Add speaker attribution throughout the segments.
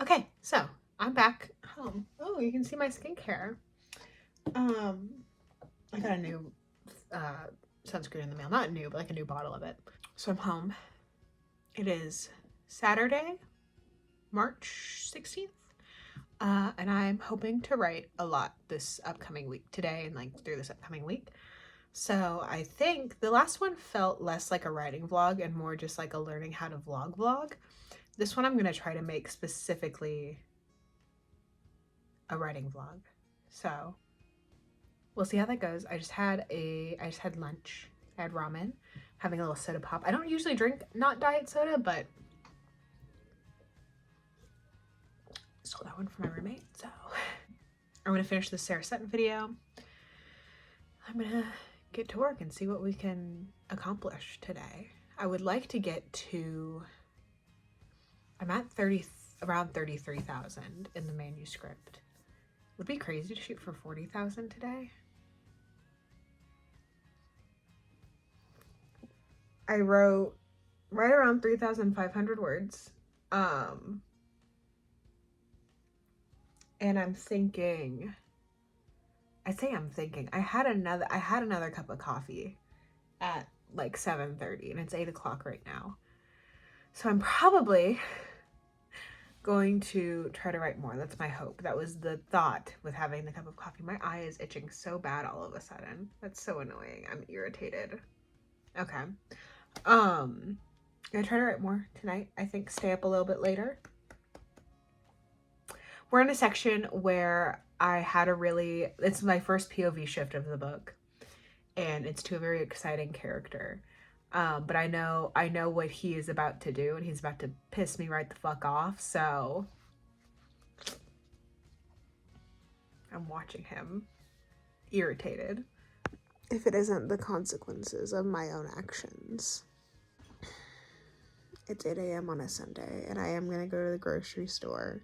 Speaker 1: Okay, so I'm back home. Oh, you can see my skincare. I got a new sunscreen in the mail. Not new, but like a new bottle of it. So I'm home. It is Saturday, March 16th. And I'm hoping to write a lot this upcoming week, today and like through this upcoming week. So I think the last one felt less like a writing vlog and more just like a learning how to vlog. This one I'm going to try to make specifically a writing vlog. So we'll see how that goes. I just had lunch. I had ramen, having a little soda pop. I don't usually drink not diet soda, but stole that one from my roommate. So I'm gonna finish the Sarah Sutton video. I'm gonna get to work and see what we can accomplish today. I would like to get to, I'm at around 33,000 in the manuscript. Would be crazy to shoot for 40,000 today. I wrote right around 3,500 words. And I'm thinking, I had another cup of coffee at like 7:30 and it's 8 o'clock right now. So I'm probably going to try to write more. That's my hope. That was the thought with having the cup of coffee. My eye is itching so bad all of a sudden. That's so annoying. I'm irritated. Okay. I'm gonna try to write more tonight. I think stay up a little bit later. We're in a section where it's my first POV shift of the book, and it's to a very exciting character. But I know what he is about to do, and he's about to piss me right the fuck off, so I'm watching him irritated. If it isn't the consequences of my own actions. It's 8 a.m. on a Sunday, and I am gonna go to the grocery store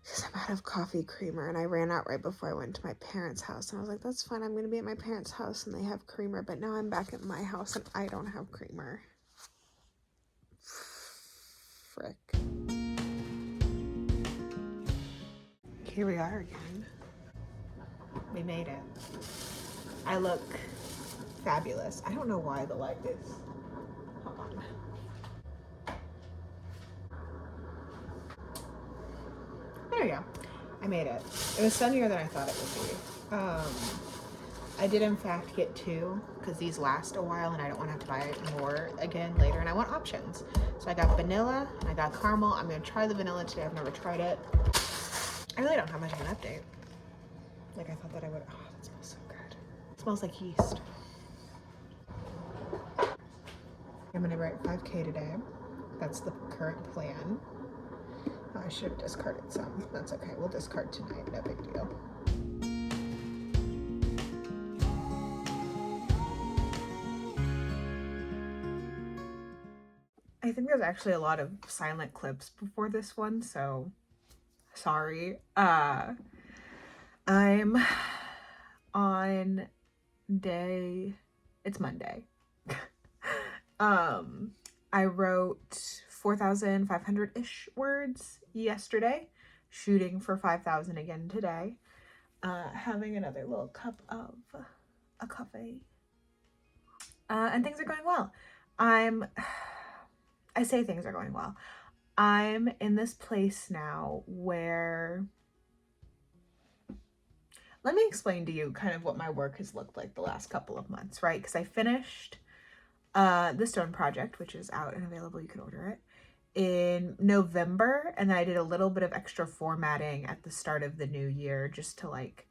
Speaker 1: because I'm out of coffee creamer, and I ran out right before I went to my parents' house, and I was like, that's fine, I'm going to be at my parents' house, and they have creamer, but now I'm back at my house, and I don't have creamer. Frick. Here we are again. We made it. I look fabulous. I don't know why the light is... Hold on. There we go. I made it. It was sunnier than I thought it would be. I did in fact get 2 because these last a while and I don't want to have to buy more again later, and I want options. So I got vanilla and I got caramel. I'm going to try the vanilla today. I've never tried it. I really don't have much of an update. Like I thought that I would. Oh, that smells so good. It smells like yeast. I'm going to write 5K today. That's the current plan. I should have discarded some. That's okay. We'll discard tonight. No big deal. I think there's actually a lot of silent clips before this one, so sorry. I'm on it's Monday. I wrote 4,500-ish words yesterday, shooting for 5,000 again today. Having another little cup of a coffee. And things are going well. I say things are going well. I'm in this place now where, let me explain to you kind of what my work has looked like the last couple of months, right? Because I finished the Stone Project, which is out and available, you can order it, in November, and then I did a little bit of extra formatting at the start of the new year just to like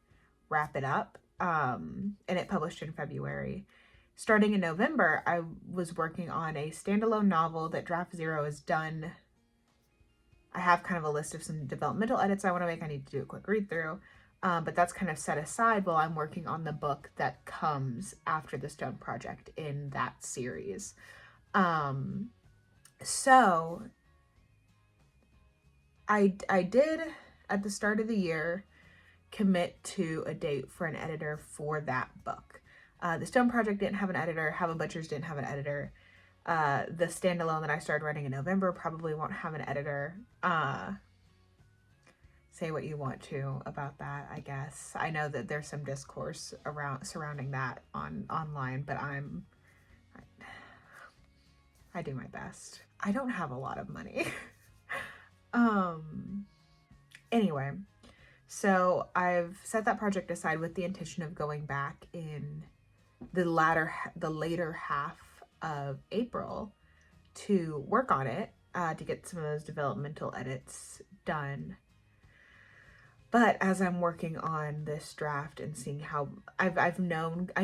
Speaker 1: wrap it up, and it published in February. Starting in November, I was working on a standalone novel that Draft Zero is done. I have kind of a list of some developmental edits I want to make. I need to do a quick read through, but that's kind of set aside while I'm working on the book that comes after the Stone Project in that series. So I did at the start of the year commit to a date for an editor for that book. The Stone Project didn't have an editor. How the Butchers didn't have an editor. The standalone that I started writing in November probably won't have an editor. Say what you want to about that, I guess. I know that there's some discourse surrounding that online, but I do my best. I don't have a lot of money. Anyway, so I've set that project aside with the intention of going back in the later half of April to work on it, to get some of those developmental edits done. But as I'm working on this draft and seeing how I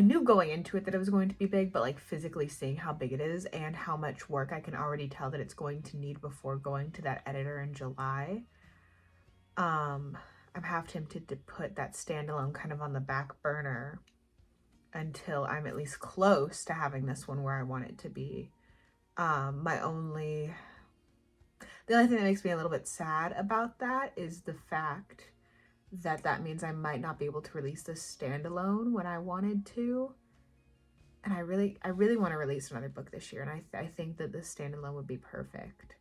Speaker 1: knew going into it that it was going to be big, but like physically seeing how big it is and how much work I can already tell that it's going to need before going to that editor in July. I'm half tempted to put that standalone kind of on the back burner until I'm at least close to having this one where I want it to be. The only thing that makes me a little bit sad about that is the fact that means I might not be able to release this standalone when I wanted to. And I really want to release another book this year, and I think that this standalone would be perfect.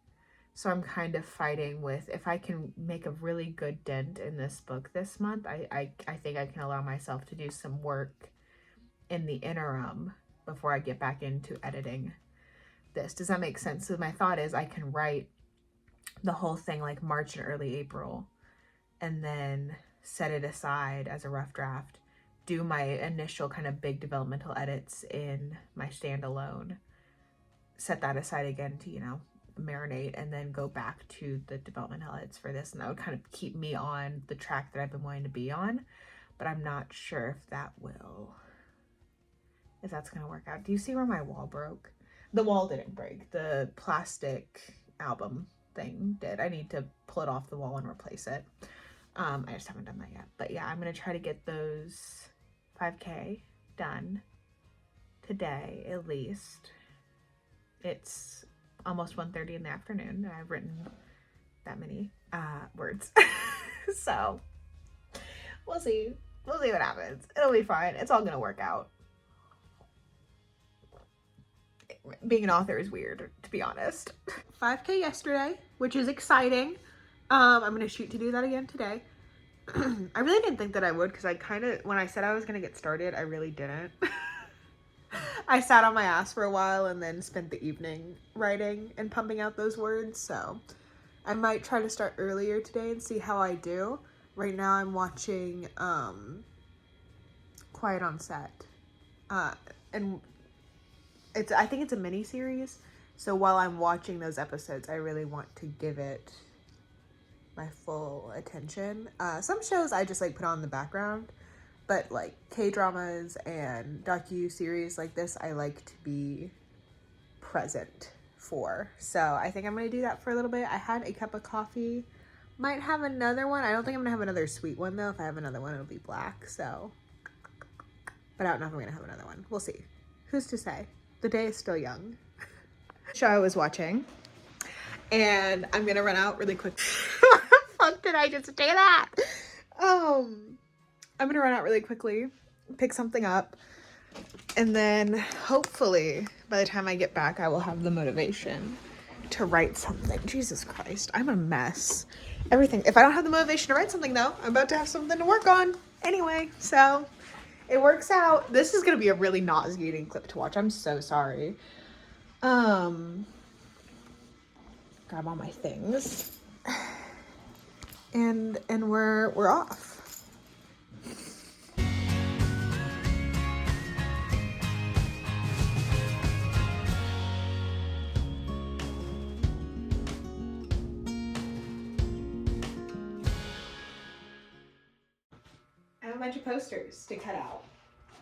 Speaker 1: So I'm kind of fighting with, if I can make a really good dent in this book this month, I think I can allow myself to do some work in the interim before I get back into editing this. Does that make sense? So my thought is I can write the whole thing like March and early April, and then set it aside as a rough draft, do my initial kind of big developmental edits in my standalone, set that aside again to, you know, marinate, and then go back to the developmental edits for this. And that would kind of keep me on the track that I've been wanting to be on, but I'm not sure if that's gonna work out. Do you see where my wall broke? The wall didn't break. The plastic album thing did. I need to pull it off the wall and replace it. I just haven't done that yet. But yeah, I'm gonna try to get those 5K done today at least. It's almost 1:30 in the afternoon and I've written that many words. So we'll see what happens. It'll be fine. It's all gonna work out. Being an author is weird, to be honest. 5K yesterday, which is exciting. I'm gonna shoot to do that again today. I really didn't think that I would, because when I said I was gonna get started, I really didn't. I sat on my ass for a while and then spent the evening writing and pumping out those words, so I might try to start earlier today and see how I do. Right now I'm watching Quiet on Set, and I think it's a mini series, so while I'm watching those episodes, I really want to give it my full attention. Some shows I just like put on in the background, but like K-dramas and docu-series like this, I like to be present for. So I think I'm gonna do that for a little bit. I had a cup of coffee, might have another one. I don't think I'm gonna have another sweet one though. If I have another one, it'll be black, so. But I don't know if I'm gonna have another one. We'll see. Who's to say? The day is still young. Show I was watching, and I'm gonna run out really quick. What the fuck did I just say that? I'm gonna run out really quickly, pick something up, and then hopefully by the time I get back, I will have the motivation to write something. Jesus Christ, I'm a mess. Everything. If I don't have the motivation to write something though, I'm about to have something to work on anyway, so it works out. This is gonna be a really nauseating clip to watch. I'm so sorry. Grab all my things. And we're off. I have a bunch of posters to cut out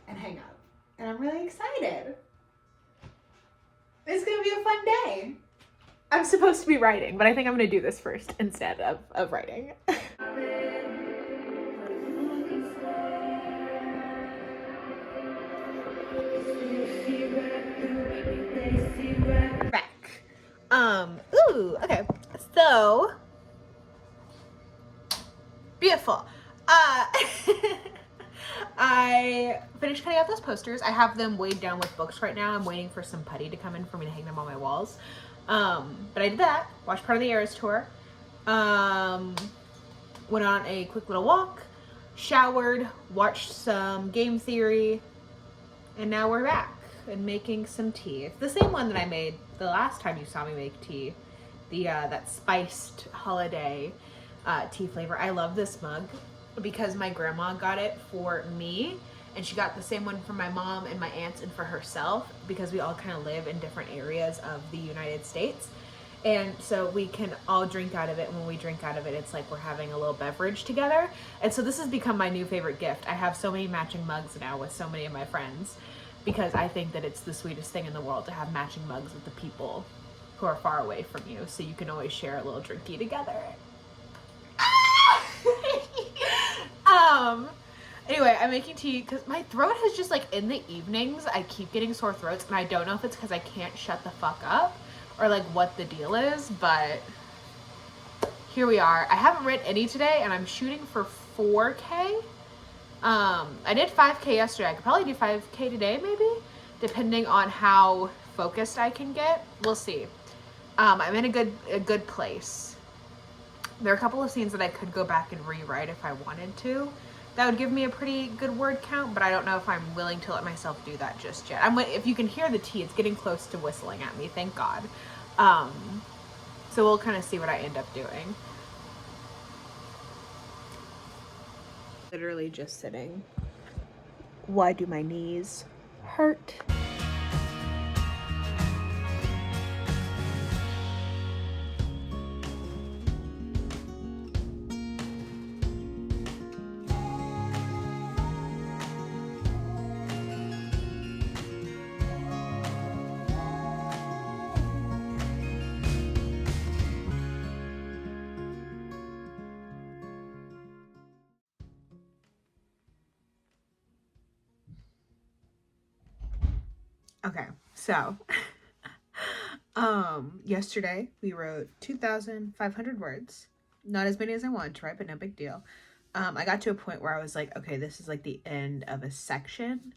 Speaker 1: and hang up, and I'm really excited. It's gonna be a fun day. I'm supposed to be writing, but I think I'm gonna do this first instead of writing. Back. Ooh, okay. So beautiful. I finished cutting out those posters. I have them weighed down with books right now. I'm waiting for some putty to come in for me to hang them on my walls. But I did that. Watched part of the Eras tour. Went on a quick little walk. Showered. Watched some game theory. And now we're back and making some tea. It's the same one that I made the last time you saw me make tea. That spiced holiday tea flavor. I love this mug because my grandma got it for me, and she got the same one for my mom and my aunts and for herself, because we all kind of live in different areas of the United States. And so we can all drink out of it. And when we drink out of it, it's like we're having a little beverage together. And so this has become my new favorite gift. I have so many matching mugs now with so many of my friends, because I think that it's the sweetest thing in the world to have matching mugs with the people who are far away from you, so you can always share a little drinky together. Anyway, I'm making tea because my throat has just, like, in the evenings, I keep getting sore throats, and I don't know if it's because I can't shut the fuck up or, like, what the deal is, but here we are. I haven't written any today, and I'm shooting for 4K. I did 5K yesterday. I could probably do 5K today, maybe, depending on how focused I can get. We'll see. I'm in a good place. There are a couple of scenes that I could go back and rewrite if I wanted to. That would give me a pretty good word count, but I don't know if I'm willing to let myself do that just yet. If you can hear the tea, it's getting close to whistling at me, thank God. So we'll kind of see what I end up doing. Literally just sitting. Why do my knees hurt? Okay, so yesterday we wrote 2,500 words. Not as many as I wanted to write, but no big deal. I got to a point where I was like, okay, this is like the end of a section.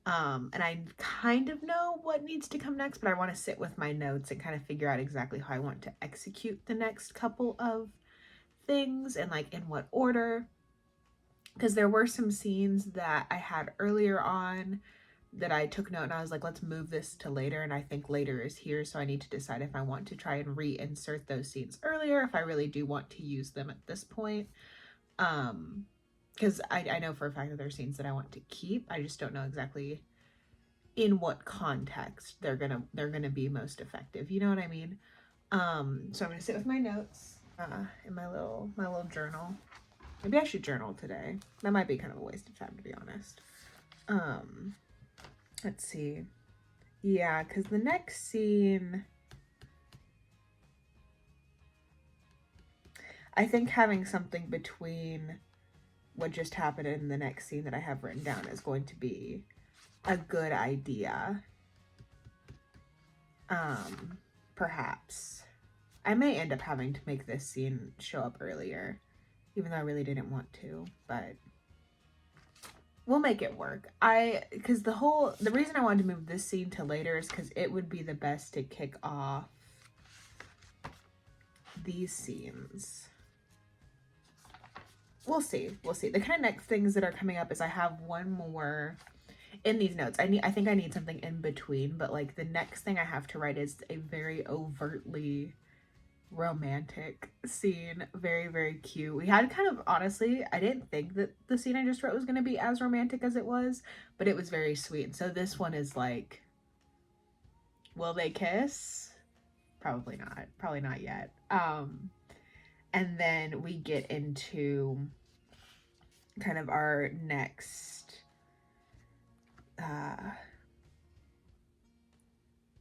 Speaker 1: And I kind of know what needs to come next, but I want to sit with my notes and kind of figure out exactly how I want to execute the next couple of things and like in what order. Because there were some scenes that I had earlier on that I took note and I was like, let's move this to later. And I think later is here. So I need to decide if I want to try and reinsert those scenes earlier, if I really do want to use them at this point. Because I know for a fact that there are scenes that I want to keep. I just don't know exactly in what context they're gonna be most effective. You know what I mean? So I'm gonna sit with my notes in my little journal. Maybe I should journal today. That might be kind of a waste of time, to be honest. Let's see. Yeah, because the next scene, I think having something between what just happened and the next scene that I have written down is going to be a good idea. Perhaps. I may end up having to make this scene show up earlier, even though I really didn't want to, but we'll make it work. Because the reason I wanted to move this scene to later is because it would be the best to kick off these scenes. We'll see. The kind of next things that are coming up is I have one more in these notes. I think I need something in between, but like the next thing I have to write is a very overtly romantic scene. Very, very cute. We had kind of, honestly, I didn't think that the scene I just wrote was going to be as romantic as it was, but it was very sweet. And so this one is like, will they kiss? Probably not yet. And then we get into kind of our next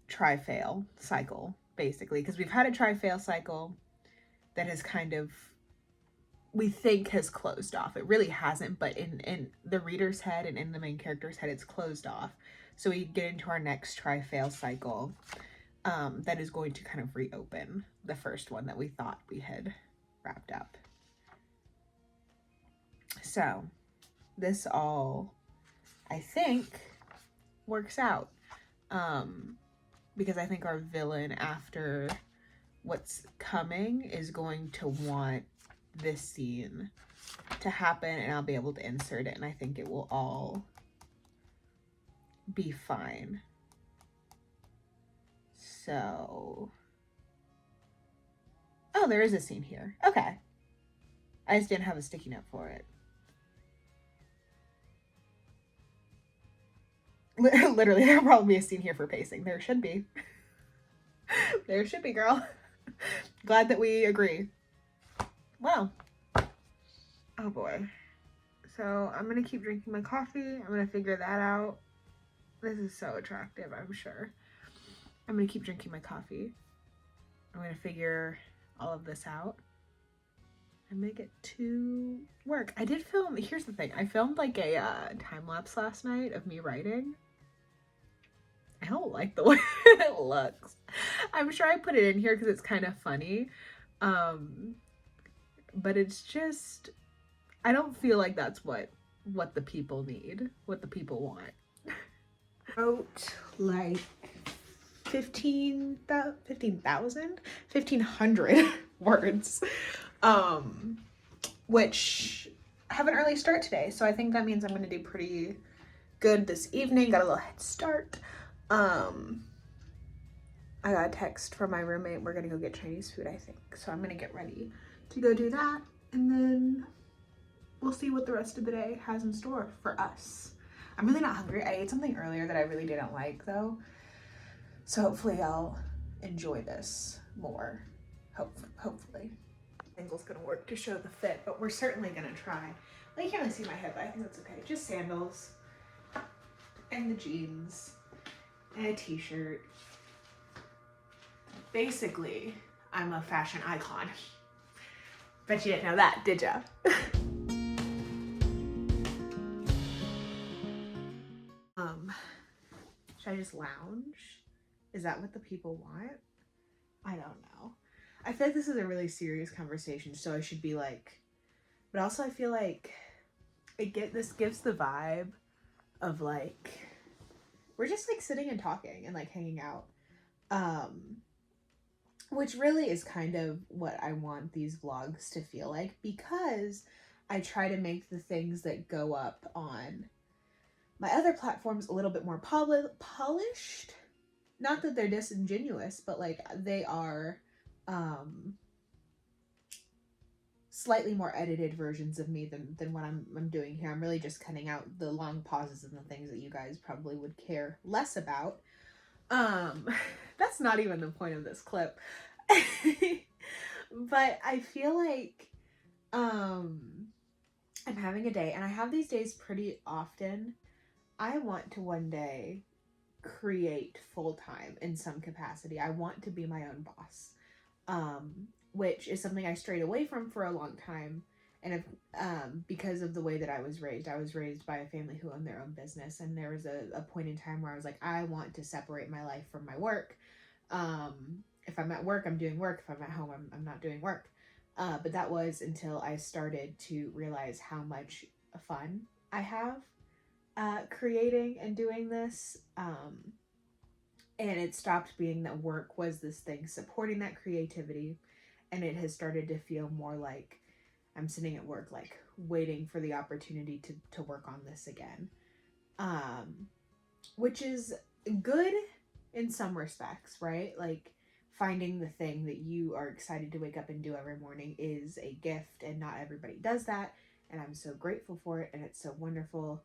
Speaker 1: try-fail cycle, basically, because we've had a try-fail cycle that has kind of, we think, has closed off. It really hasn't, but in the reader's head and in the main character's head, it's closed off. So we get into our next try-fail cycle that is going to kind of reopen the first one that we thought we had wrapped up. So this all, I think, works out. Because I think our villain, after what's coming, is going to want this scene to happen, and I'll be able to insert it, and I think it will all be fine. So, oh, there is a scene here. Okay. I just didn't have a sticky note for it. Literally, there'll probably be a scene here for pacing. There should be. There should be, girl. Glad that we agree. Wow. Oh boy. So I'm gonna keep drinking my coffee. I'm gonna figure that out. This is so attractive, I'm sure. I'm gonna keep drinking my coffee. I'm gonna figure all of this out and make it to work. I did film, here's the thing, I filmed like a time lapse last night of me writing. I don't like the way it looks. I'm sure I put it in here because it's kind of funny. But it's just, I don't feel like that's what the people need, what the people want. Wrote like 1,500 words, which have an early start today. So I think that means I'm going to do pretty good this evening. Got a little head start. I got a text from my roommate. We're going to go get Chinese food, I think. So I'm going to get ready to go do that. And then we'll see what the rest of the day has in store for us. I'm really not hungry. I ate something earlier that I really didn't like though. So hopefully I'll enjoy this more. Hopefully. Angle's gonna work to show the fit, but we're certainly gonna try. Well, you can't really see my head, but I think that's okay. Just sandals and the jeans and a t-shirt. Basically, I'm a fashion icon. Bet you didn't know that, did ya? Should I just lounge? Is that what the people want? I don't know. I feel like this is a really serious conversation, so I should be like, but also I feel like this gives the vibe of like, we're just like sitting and talking and like hanging out. Which really is kind of what I want these vlogs to feel like, because I try to make the things that go up on my other platforms a little bit more polished. Not that they're disingenuous, but like they are slightly more edited versions of me than what I'm doing here. I'm really just cutting out the long pauses and the things that you guys probably would care less about. That's not even the point of this clip. But I feel like I'm having a day, and I have these days pretty often. I want to one day create full-time in some capacity. I want to be my own boss, which is something I strayed away from for a long time. And because of the way that I was raised by a family who owned their own business. And there was a point in time where I was like, I want to separate my life from my work. If I'm at work, I'm doing work. If I'm at home, I'm not doing work. But that was until I started to realize how much fun I have creating and doing this. And it stopped being that work was this thing supporting that creativity. And it has started to feel more like I'm sitting at work, like waiting for the opportunity to work on this again. Which is good in some respects, right? Like finding the thing that you are excited to wake up and do every morning is a gift, and not everybody does that. And I'm so grateful for it, and it's so wonderful.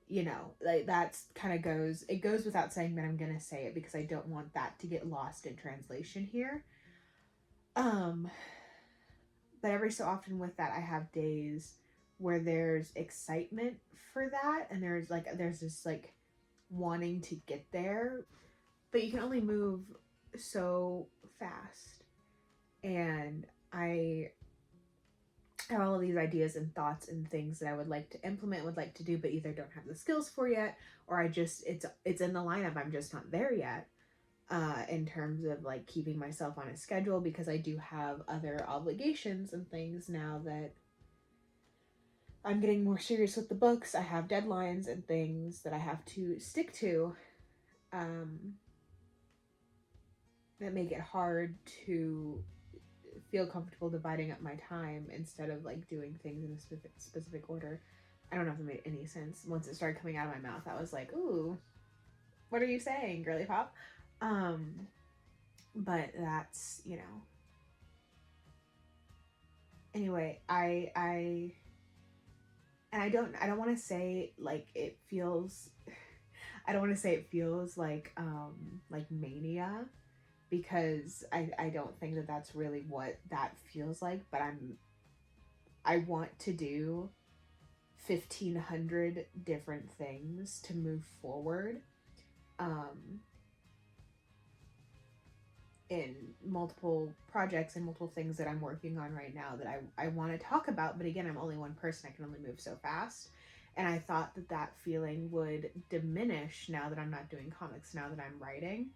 Speaker 1: You know, like that's kind of goes without saying that I'm gonna say it, because I don't want that to get lost in translation here. But every so often with that, I have days where there's excitement for that, and there's this like wanting to get there, but you can only move so fast. And I have all of these ideas and thoughts and things that I would like to implement, would like to do, but either don't have the skills for yet, or I just, it's in the lineup, I'm just not there yet. In terms of like keeping myself on a schedule, because I do have other obligations and things now that I'm getting more serious with the books. I have deadlines and things that I have to stick to, um, that make it hard to feel comfortable dividing up my time instead of like doing things in a specific order. I don't know if it made any sense. Once it started coming out of my mouth, I was like, "Ooh, what are you saying, girly pop?" Um, but that's, anyway, I and I don't want to say like it feels I don't want to say it feels like mania, because I don't think that that's really what that feels like, but I want to do 1,500 different things to move forward, um in multiple projects and multiple things that I'm working on right now that I want to talk about. But again, I'm only one person. I can only move so fast. And I thought that that feeling would diminish now that I'm not doing comics, now that I'm writing,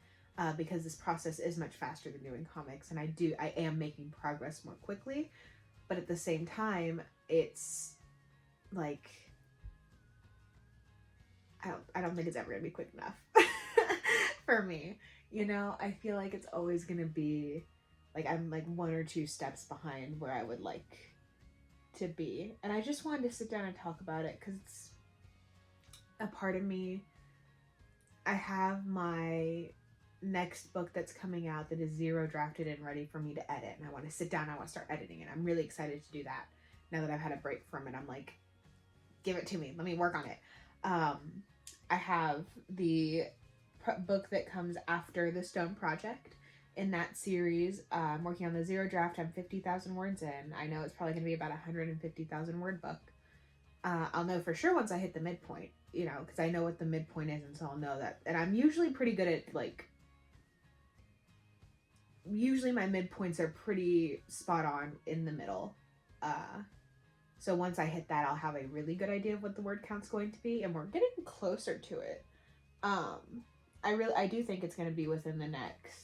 Speaker 1: because this process is much faster than doing comics. And I am making progress more quickly. But at the same time, it's like, I don't think it's ever going to be quick enough for me. I feel like it's always going to be like I'm like one or two steps behind where I would like to be. And I just wanted to sit down and talk about it because it's a part of me. I have my next book that's coming out that is zero drafted and ready for me to edit. And I want to sit down, I want to start editing it. I'm really excited to do that. Now that I've had a break from it, I'm like, give it to me. Let me work on it. I have the book that comes after the Stone Project. In that series, I'm working on the zero draft. I'm 50,000 words in. I know it's probably going to be about a 150,000 word book. I'll know for sure once I hit the midpoint, because I know what the midpoint is, and so I'll know that. And I'm usually pretty good at usually my midpoints are pretty spot on in the middle. So once I hit that, I'll have a really good idea of what the word count's going to be, and we're getting closer to it. I do think it's going to be within the next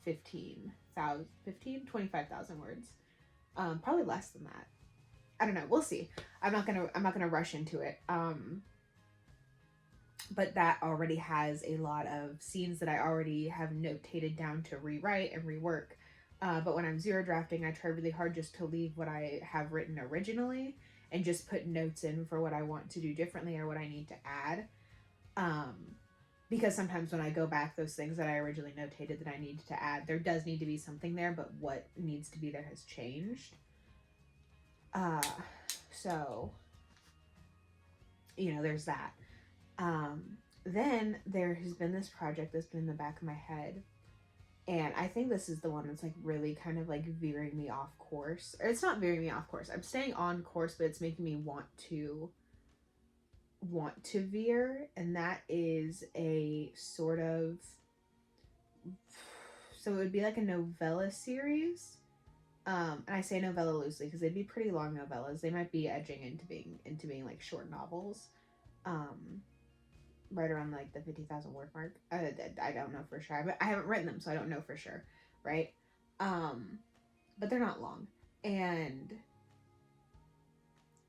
Speaker 1: 25,000 words. Probably less than that. I don't know. We'll see. I'm not gonna rush into it. But that already has a lot of scenes that I already have notated down to rewrite and rework. But when I'm zero drafting, I try really hard just to leave what I have written originally and just put notes in for what I want to do differently or what I need to add. Because sometimes when I go back, those things that I originally notated that I needed to add, there does need to be something there, but what needs to be there has changed. So, there's that. Then there has been this project that's been in the back of my head, and I think this is the one that's like really kind of like veering me off course. Or it's not veering me off course. I'm staying on course, but it's making me want to veer, and that is a sort of, so it would be like a novella series. And I say novella loosely because they'd be pretty long novellas. They might be edging into being like short novels. Right around like the 50,000 word mark. I don't know for sure. I haven't written them, so I don't know for sure, right? But they're not long, and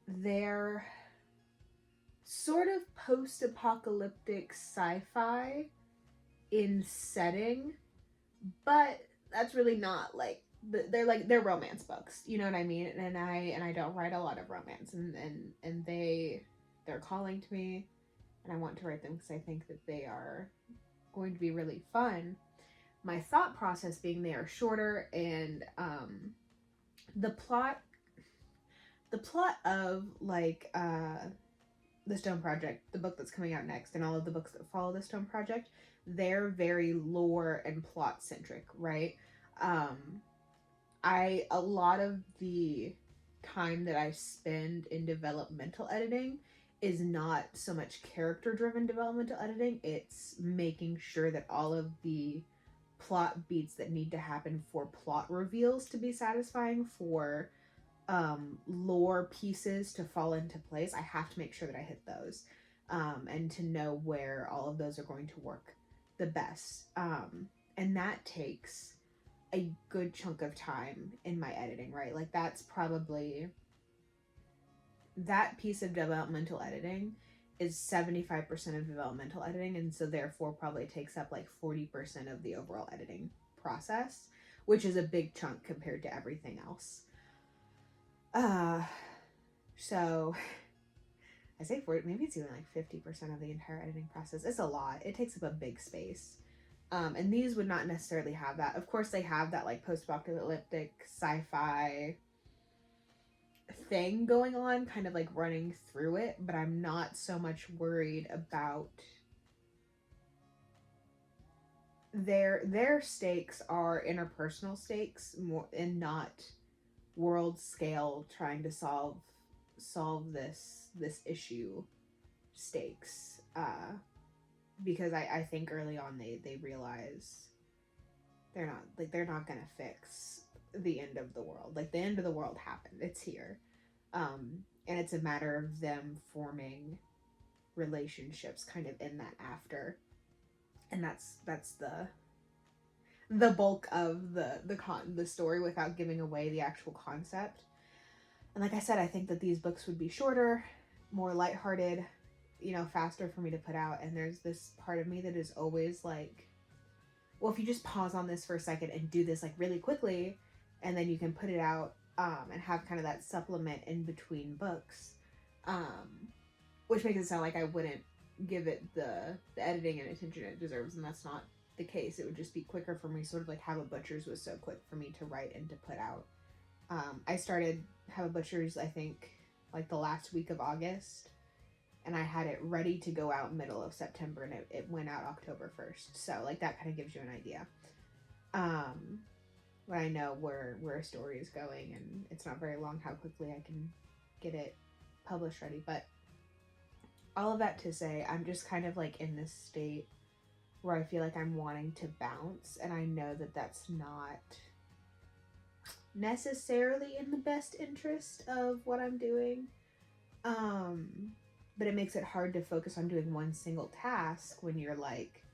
Speaker 1: they're sort of post-apocalyptic sci-fi in setting, but that's really not like they're romance books. You know what I mean? And I don't write a lot of romance, and they're calling to me. And I want to write them because I think that they are going to be really fun. My thought process being they are shorter, and the plot of like the Stone Project, the book that's coming out next, and all of the books that follow the Stone Project, they're very lore and plot centric, right? A lot of the time that I spend in developmental editing is not so much character driven developmental editing. It's making sure that all of the plot beats that need to happen for plot reveals to be satisfying, for lore pieces to fall into place. I have to make sure that I hit those, and to know where all of those are going to work the best. And that takes a good chunk of time in my editing, right? Like that's probably that piece of developmental editing is 75% of developmental editing, and so therefore probably takes up like 40% of the overall editing process, which is a big chunk compared to everything else. So I say 40, maybe it's even like 50% of the entire editing process. It's a lot. It takes up a big space. And these would not necessarily have that. Of course, they have that like post-apocalyptic sci-fi thing going on, kind of like running through it, but I'm not so much worried about their stakes are interpersonal stakes more, and not world scale trying to solve this issue stakes. Because I think early on they realize they're not gonna fix the end of the world. Like, the end of the world happened, it's here. And it's a matter of them forming relationships kind of in that after, and that's the bulk of the story without giving away the actual concept. And like I said, I think that these books would be shorter, more lighthearted, faster for me to put out. And there's this part of me that is always like, well, if you just pause on this for a second and do this like really quickly, and then you can put it out, and have kind of that supplement in between books, which makes it sound like I wouldn't give it the editing and attention it deserves, and that's not the case. It would just be quicker for me, sort of like Have a Butcher's was so quick for me to write and to put out. I started Have a Butcher's, I think, like the last week of August, and I had it ready to go out middle of September, and it went out October 1st. So like that kind of gives you an idea. But I know where a story is going, and it's not very long how quickly I can get it published ready. But all of that to say, I'm just kind of like in this state where I feel like I'm wanting to bounce, and I know that that's not necessarily in the best interest of what I'm doing. But it makes it hard to focus on doing one single task when you're like,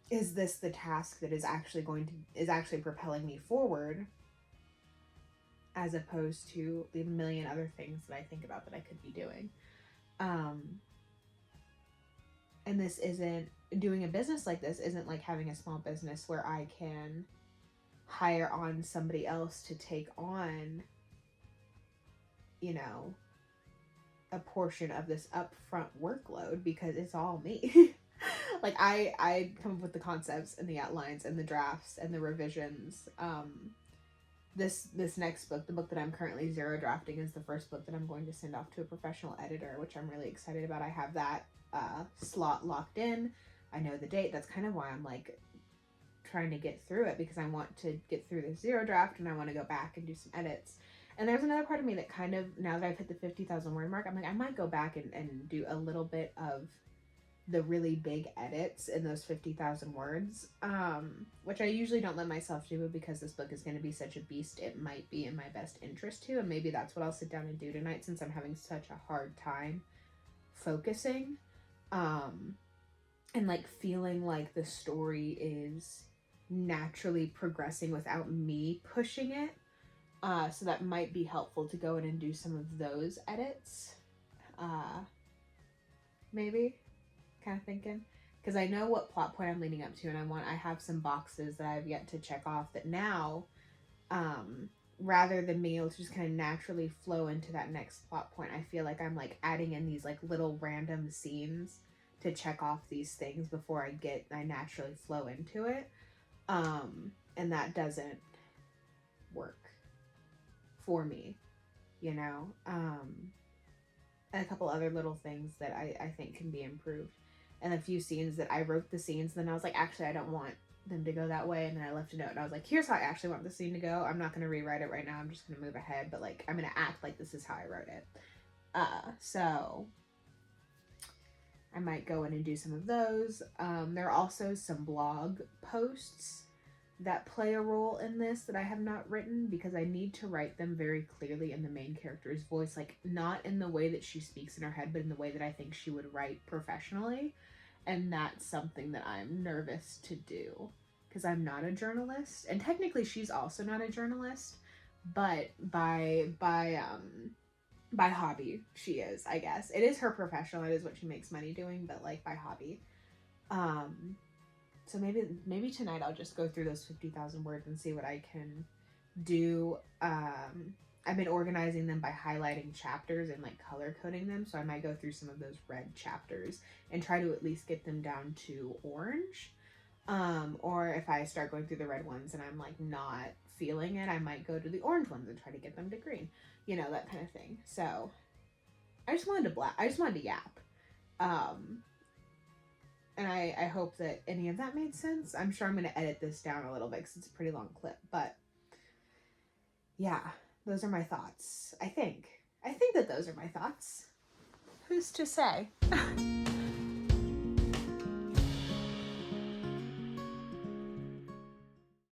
Speaker 1: is this the task that is actually propelling me forward, as opposed to the million other things that I think about that I could be doing. And this isn't, doing a business like this isn't like having a small business where I can hire on somebody else to take on, a portion of this upfront workload, because it's all me. Like, I come up with the concepts and the outlines and the drafts and the revisions. This next book, the book that I'm currently zero drafting, is the first book that I'm going to send off to a professional editor, which I'm really excited about. I have that slot locked in. I know the date. That's kind of why I'm like trying to get through it, because I want to get through this zero draft and I want to go back and do some edits. And there's another part of me that kind of, now that I've hit the 50,000 word mark, I'm like, I might go back and do a little bit of the really big edits in those 50,000 words, which I usually don't let myself do, but because this book is going to be such a beast, it might be in my best interest to, and maybe that's what I'll sit down and do tonight, since I'm having such a hard time focusing, and like feeling like the story is naturally progressing without me pushing it. So that might be helpful to go in and do some of those edits. Maybe. Kind of thinking. Because I know what plot point I'm leading up to, and I have some boxes that I've yet to check off that now, rather than being able to just kind of naturally flow into that next plot point, I feel like I'm like adding in these like little random scenes to check off these things before I naturally flow into it. And that doesn't work for me, and a couple other little things that I think can be improved. And a few scenes that I wrote the scenes, and then I was like, actually, I don't want them to go that way. And then I left a note and I was like, here's how I actually want the scene to go. I'm not going to rewrite it right now. I'm just going to move ahead, but like, I'm going to act like this is how I wrote it. So I might go in and do some of those. There are also some blog posts that play a role in this that I have not written, because I need to write them very clearly in the main character's voice, like not in the way that she speaks in her head, but in the way that I think she would write professionally. And that's something that I'm nervous to do, because I'm not a journalist, and technically she's also not a journalist, but by hobby she is, I guess. It is her professional, it is what she makes money doing, but like by hobby. So maybe tonight I'll just go through those 50,000 words and see what I can do. I've been organizing them by highlighting chapters and like color coding them, so I might go through some of those red chapters and try to at least get them down to orange. Or if I start going through the red ones and I'm like not feeling it, I might go to the orange ones and try to get them to green. You know, that kind of thing. So I just wanted to yap. Um, and I hope that any of that made sense. I'm sure I'm going to edit this down a little bit because it's a pretty long clip. But yeah, those are my thoughts. I think that those are my thoughts. Who's to say?